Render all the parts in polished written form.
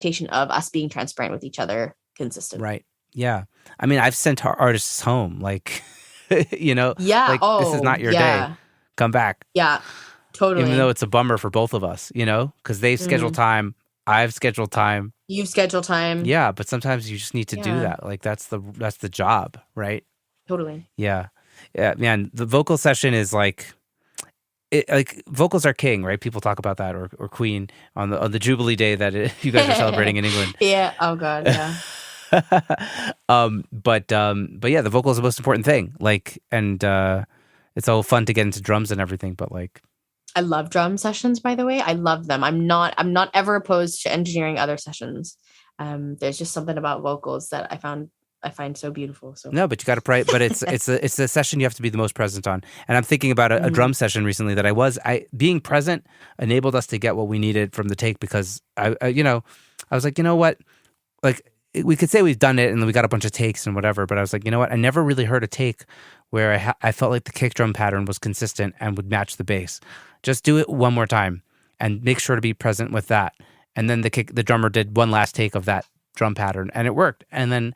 expectation of us being transparent with each other consistent. Right. Yeah. I mean, I've sent our artists home, like, Yeah. like this is not your day. Come back. Yeah, totally. Even though it's a bummer for both of us, because they've scheduled time, I've scheduled time. You've scheduled time. Yeah, but sometimes you just need to do that. Like that's the job, right? Totally. Yeah. Yeah, man, the vocal session is like vocals are king, right? People talk about that or queen on the Jubilee Day that you guys are celebrating in England. Yeah. Oh God. Yeah. But yeah, the vocal is the most important thing. Like, and it's all fun to get into drums and everything, but like, I love drum sessions, by the way. I love them. I'm not ever opposed to engineering other sessions. There's just something about vocals that I find so beautiful. So no, but you got to pray. But it's a session you have to be the most present on. And I'm thinking about a drum session recently that being present enabled us to get what we needed from the take, because I was like, you know what, like we could say we've done it and we got a bunch of takes and whatever, but I was like, you know what, I never really heard a take where I felt like the kick drum pattern was consistent and would match the bass. Just do it one more time and make sure to be present with that. And then the drummer did one last take of that drum pattern and it worked. And then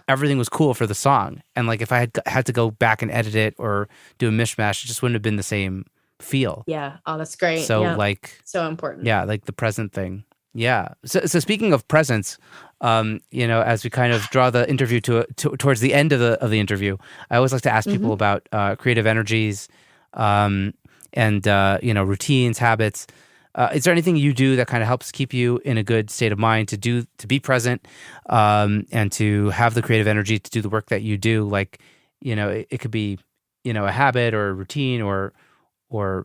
everything was cool for the song. And like if I had to go back and edit it or do a mishmash, it just wouldn't have been the same feel. Yeah. Oh, that's great. So like so important. Yeah, like the present thing. Yeah. So speaking of presence, as we kind of draw the interview towards the end of the interview, I always like to ask people about creative energies, and routines, habits. Is there anything you do that kind of helps keep you in a good state of mind to be present, and to have the creative energy to do the work that you do? Like, it could be, a habit or a routine or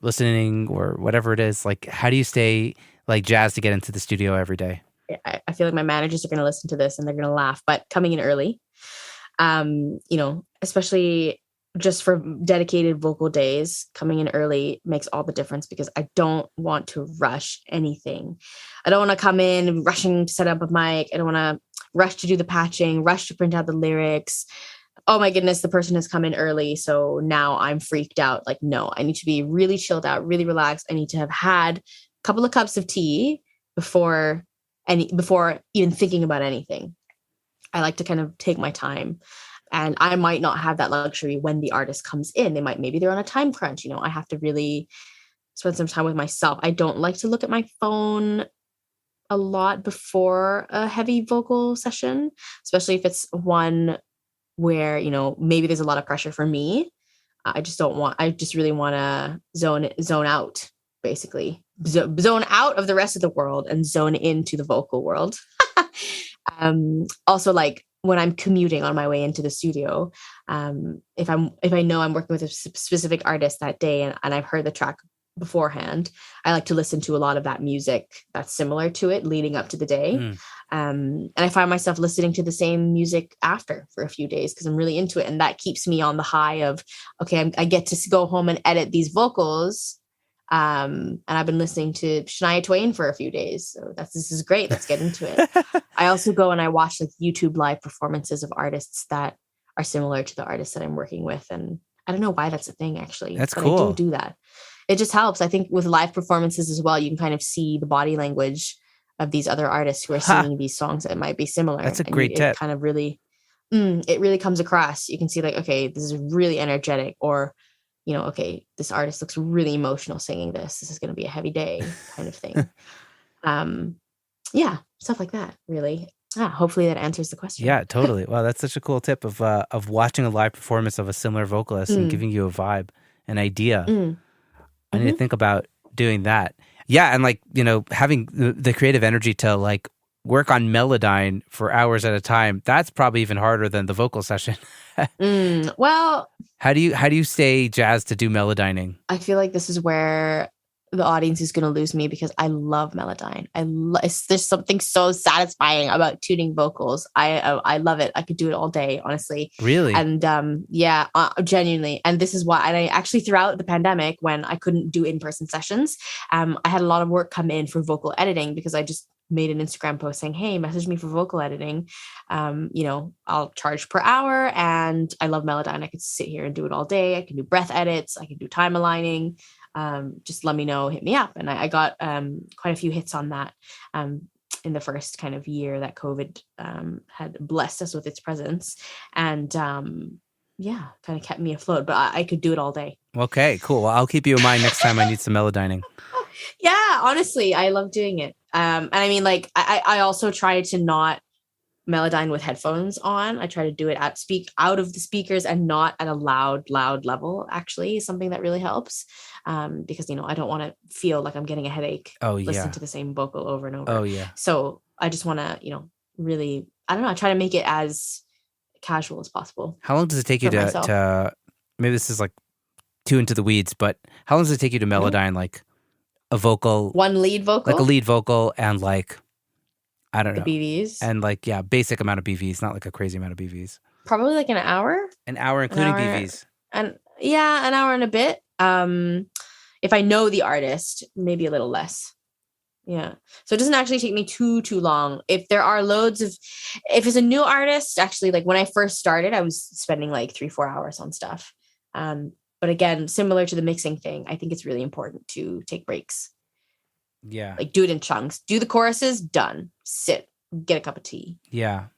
listening or whatever it is. Like, how do you stay like jazzed to get into the studio every day? I feel like my managers are going to listen to this and they're going to laugh, but coming in early, especially just for dedicated vocal days, coming in early makes all the difference, because I don't want to rush anything. I don't want to come in rushing to set up a mic. I don't want to rush to do the patching, rush to print out the lyrics. Oh my goodness, the person has come in early, so now I'm freaked out. Like, no, I need to be really chilled out, really relaxed. I need to have had a couple of cups of tea before even thinking about anything. I like to kind of take my time. And I might not have that luxury when the artist comes in. Maybe they're on a time crunch. I have to really spend some time with myself. I don't like to look at my phone a lot before a heavy vocal session, especially if it's one where, maybe there's a lot of pressure for me. I just really want to zone out, basically. Zone out of the rest of the world and zone into the vocal world. Also, like, when I'm commuting on my way into the studio, if I know I'm working with a specific artist that day and I've heard the track beforehand, I like to listen to a lot of that music that's similar to it leading up to the day. And I find myself listening to the same music after for a few days because I'm really into it. And that keeps me on the high of, okay, I get to go home and edit these vocals. And I've been listening to Shania Twain for a few days. So this is great. Let's get into it. I also go and I watch like YouTube live performances of artists that are similar to the artists that I'm working with. And I don't know why that's a thing, actually. That's but cool. I do that. It just helps. I think with live performances as well, you can kind of see the body language of these other artists who are singing these songs that might be similar. That's a great tip. It kind of really, it really comes across. You can see like, okay, this is really energetic, or okay, this artist looks really emotional singing this. This is going to be a heavy day kind of thing. Yeah, stuff like that, really. Hopefully that answers the question. Yeah, totally. Wow, that's such a cool tip of watching a live performance of a similar vocalist and giving you a vibe, an idea. I need to think about doing that. Yeah, and like, having the creative energy to like work on Melodyne for hours at a time, that's probably even harder than the vocal session. Well, how do you stay jazzed to do Melodyning? I feel like this is where the audience is going to lose me, because I love Melodyne. There's something so satisfying about tuning vocals. I love it. I could do it all day, honestly. Really? And genuinely. And this is why. And I actually, throughout the pandemic, when I couldn't do in-person sessions, I had a lot of work come in for vocal editing, because I just made an Instagram post saying, hey, message me for vocal editing. I'll charge per hour, and I love Melodyne. I could sit here and do it all day. I can do breath edits. I can do time aligning. Just let me know, hit me up. And I got quite a few hits on that. in the first kind of year that COVID had blessed us with its presence. And yeah, kind of kept me afloat, but I could do it all day. Okay, cool. Well, I'll keep you in mind next time I need some melodyning. Yeah, honestly, I love doing it. And I mean, like, I also try to not Melodyne with headphones on. I try to do it out of the speakers and not at a loud level, actually, is something that really helps. Because, I don't want to feel like I'm getting a headache listening to the same vocal over and over. Oh, yeah. So I just want to, really, I don't know, I try to make it as casual as possible. How long does it take you to maybe this is like too into the weeds, but how long does it take you to Melodyne like a vocal? One lead vocal? Like a lead vocal and like, I don't know. The BVs? And like, yeah, basic amount of BVs, not like a crazy amount of BVs. Probably like an hour. An hour, including BVs. And yeah, an hour and a bit. If I know the artist, maybe a little less. Yeah. So it doesn't actually take me too long. If there are if it's a new artist, actually, like when I first started, I was spending like 3-4 hours on stuff. But again, similar to the mixing thing, I think it's really important to take breaks. Yeah. Like do it in chunks. Do the choruses, done. Sit, get a cup of tea. Yeah.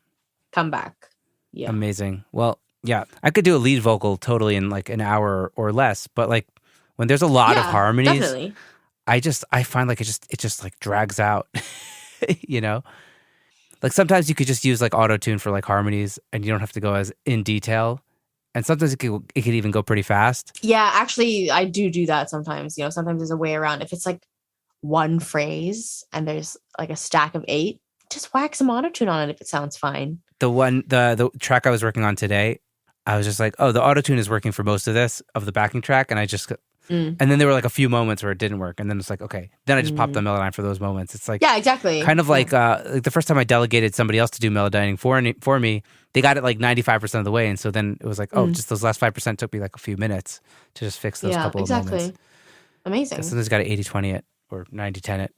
Come back. Yeah. Amazing. Well, yeah, I could do a lead vocal totally in like an hour or less, but like when there's a lot of harmonies, definitely. I find like it just like drags out, Like sometimes you could just use like auto-tune for like harmonies and you don't have to go as in detail. And sometimes it could even go pretty fast. Yeah, actually, I do that sometimes. Sometimes there's a way around. If it's like one phrase and there's like a stack of 8, just whack some auto-tune on it if it sounds fine. The track I was working on today, I was just like, oh, the auto-tune is working for most of the backing track. And I just, and then there were like a few moments where it didn't work. And then it's like, okay, then I just popped on Melodyne for those moments. It's like, yeah, exactly. Kind of like the first time I delegated somebody else to do Melodyning for me, they got it like 95% of the way. And so then it was like, oh, just those last 5% took me like a few minutes to just fix those couple of moments. Amazing. Sometimes got to 80-20 it or 90-10 it.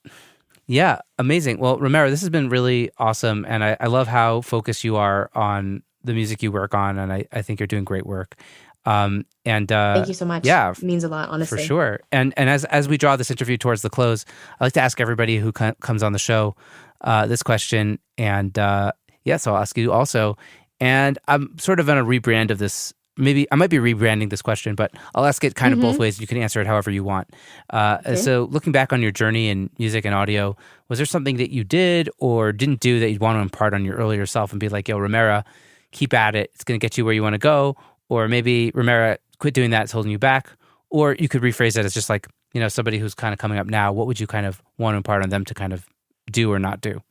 Yeah, amazing. Well, Ramera, this has been really awesome. And I love how focused you are on the music you work on. And I think you're doing great work. Thank you so much. Yeah, it means a lot, honestly. For sure. And as we draw this interview towards the close, I like to ask everybody who comes on the show this question. And so I'll ask you also. And I'm sort of on a rebrand of this. Maybe I might be rebranding this question, but I'll ask it kind of both ways. You can answer it however you want. Okay. So looking back on your journey in music and audio, was there something that you did or didn't do that you'd want to impart on your earlier self and be like, yo, Ramera, keep at it. It's going to get you where you want to go. Or maybe, Ramera, quit doing that. It's holding you back. Or you could rephrase it as just like, somebody who's kind of coming up now. What would you kind of want to impart on them to kind of do or not do?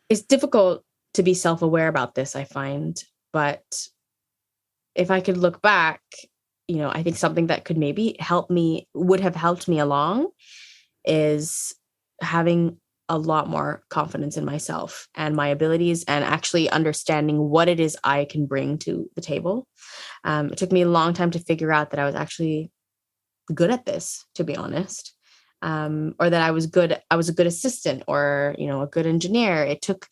It's difficult to be self-aware about this, I find. But if I could look back, I think something that could maybe would have helped me along is having a lot more confidence in myself and my abilities and actually understanding what it is I can bring to the table. It took me a long time to figure out that I was actually good at this, to be honest, or that I was a good assistant or, a good engineer. It took,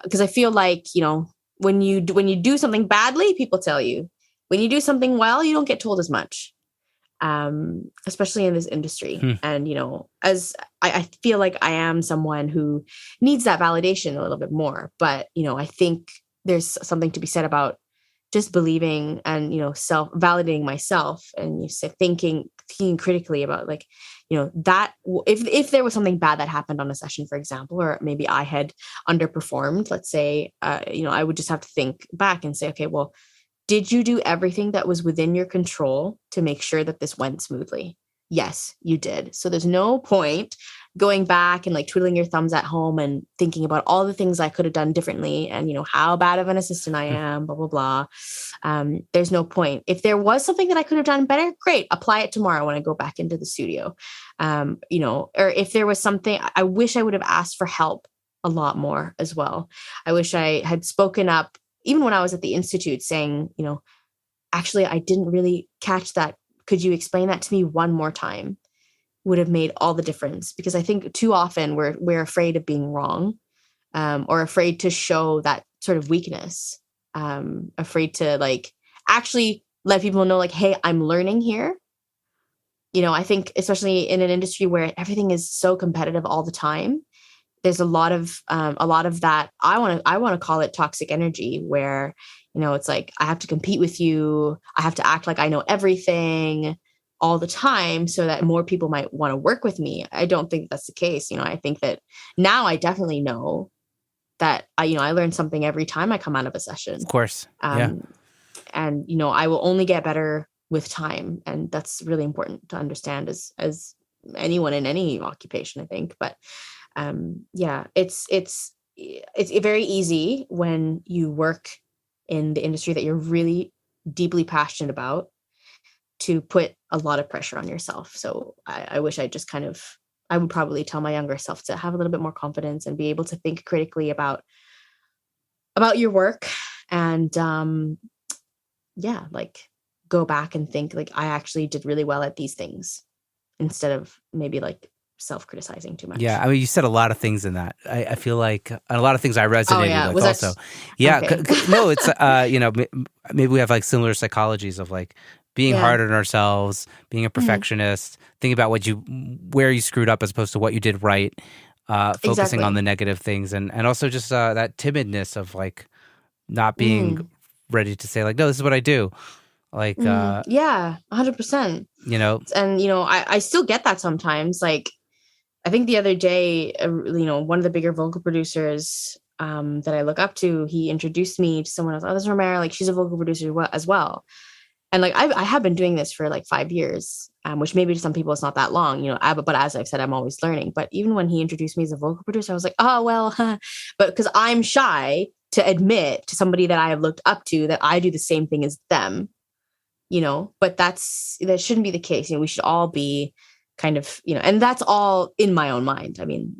because I feel like, when you do something badly, people tell you. When you do something well, you don't get told as much, especially in this industry. And, as I feel like I am someone who needs that validation a little bit more. But, I think there's something to be said about just believing and, self-validating myself and thinking critically about like, that if there was something bad that happened on a session, for example, or maybe I had underperformed, let's say, I would just have to think back and say, okay, well, did you do everything that was within your control to make sure that this went smoothly? Yes, you did. So there's no point going back and like twiddling your thumbs at home and thinking about all the things I could have done differently and, how bad of an assistant I am, blah, blah, blah. There's no point. If there was something that I could have done better, great. Apply it tomorrow when I go back into the studio. Or if there was something, I wish I would have asked for help a lot more as well. I wish I had spoken up even when I was at the Institute saying, actually, I didn't really catch that. Could you explain that to me one more time? Would have made all the difference, because I think too often we're afraid of being wrong, or afraid to show that sort of weakness, afraid to like actually let people know like, hey, I'm learning here. I think especially in an industry where everything is so competitive all the time, there's a lot of that. I want to call it toxic energy, where, it's like, I have to compete with you. I have to act like I know everything all the time so that more people might want to work with me. I don't think that's the case. I think that now I definitely know that I learn something every time I come out of a session. Of course. Yeah. And, I will only get better with time. And that's really important to understand as anyone in any occupation, I think. But it's very easy when you work in the industry that you're really deeply passionate about to put a lot of pressure on yourself. So I wish I just I would probably tell my younger self to have a little bit more confidence and be able to think critically about your work, and like go back and think like, I actually did really well at these things, instead of maybe like self-criticizing too much. Yeah, I mean, you said a lot of things in that. I feel like a lot of things I resonated with also. Okay. No, it's maybe we have like similar psychologies of like being hard on ourselves, being a perfectionist, thinking about where you screwed up as opposed to what you did right, focusing on the negative things, and also just that timidness of like not being ready to say like, no, this is what I do. Like, 100%. And, I still get that sometimes. Like, I think the other day, one of the bigger vocal producers that I look up to, he introduced me to someone else. Oh, this is Ramera. Like, she's a vocal producer as well. And like, I have been doing this for like 5 years, which maybe to some people it's not that long, but as I've said, I'm always learning. But even when he introduced me as a vocal producer, I was like, oh, well, but because I'm shy to admit to somebody that I have looked up to that I do the same thing as them, but that shouldn't be the case. We should all be kind of, and that's all in my own mind. I mean,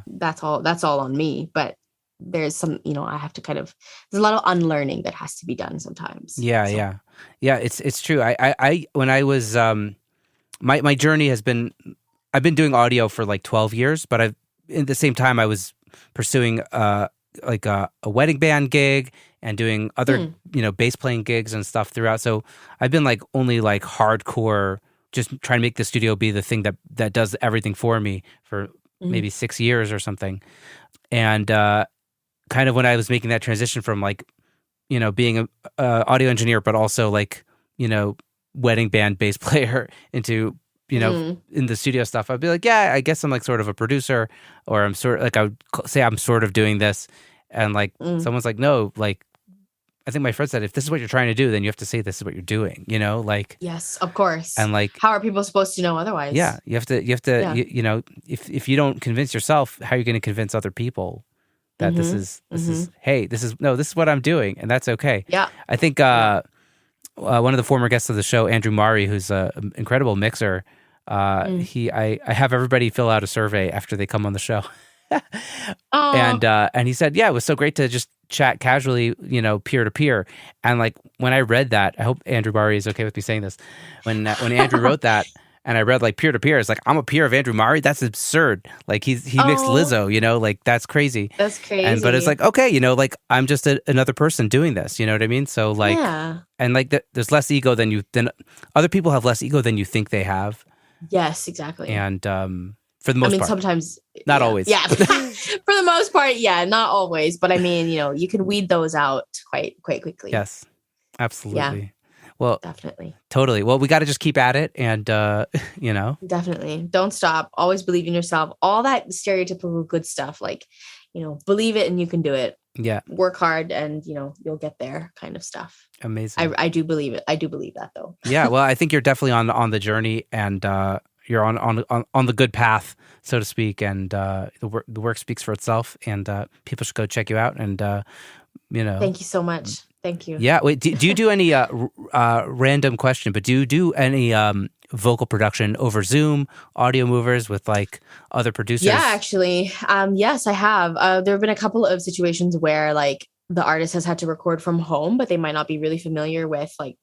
that's all on me, but there's some, I have to there's a lot of unlearning that has to be done sometimes. Yeah. It's true. I when I was, my journey has been, I've been doing audio for like 12 years, but at the same time I was pursuing, like a wedding band gig and doing other, bass playing gigs and stuff throughout. So I've been like only like hardcore, just trying to make the studio be the thing that does everything for me for maybe 6 years or something. And kind of when I was making that transition from like, being a audio engineer, but also like, wedding band bass player into, in the studio stuff, I'd be like, yeah, I guess I'm like sort of a producer, or I'm sort of like, I would say I'm sort of doing this. And like, someone's like, no, like, I think my friend said, if this is what you're trying to do, then you have to say this is what you're doing, like. Yes, of course. And like, how are people supposed to know otherwise? Yeah, you have to, if you don't convince yourself, how are you going to convince other people that this is, hey, this is what I'm doing, and that's okay. Yeah. I think one of the former guests of the show, Andrew Mari, who's an incredible mixer, I have everybody fill out a survey after they come on the show. And he said, yeah, it was so great to just chat casually, peer to peer. And like, when I read that, I hope Andrew Mari is okay with me saying this. When Andrew wrote that, and I read like peer to peer, it's like, I'm a peer of Andrew Mari. That's absurd. Like he mixed Lizzo, like that's crazy. That's crazy. But it's like, okay, like I'm just another person doing this. You know what I mean? So like, and like there's less ego than other people have less ego than you think they have. Yes, exactly. And for the most part, sometimes not always. Yeah, for the most part, yeah, not always. But I mean, you can weed those out quite quickly. Yes, absolutely. Yeah. Well, definitely. Totally. Well, we got to just keep at it, and definitely don't stop. Always believe in yourself. All that stereotypical good stuff, like, believe it and you can do it. Yeah. Work hard and you'll get there, kind of stuff. Amazing. I do believe it. I do believe that though. Yeah. Well, I think you're definitely on the journey, and you're on the good path, so to speak, and the work speaks for itself, and people should go check you out, and Thank you so much. Thank you. Yeah. Wait, do you do any random question, but do you do any vocal production over Zoom, audio movers with like other producers? Yeah, actually. Yes, I have. There have been a couple of situations where like the artist has had to record from home, but they might not be really familiar with like,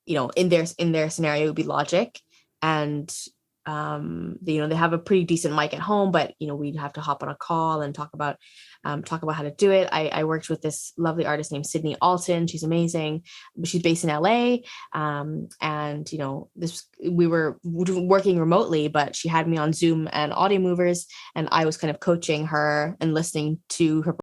in their scenario, it would be Logic. And they have a pretty decent mic at home, but we'd have to hop on a call and talk about how to do it. I worked with this lovely artist named Sydney Alton. She's amazing. She's based in LA. And we were working remotely, but she had me on Zoom and Audio Movers, and I was kind of coaching her and listening to her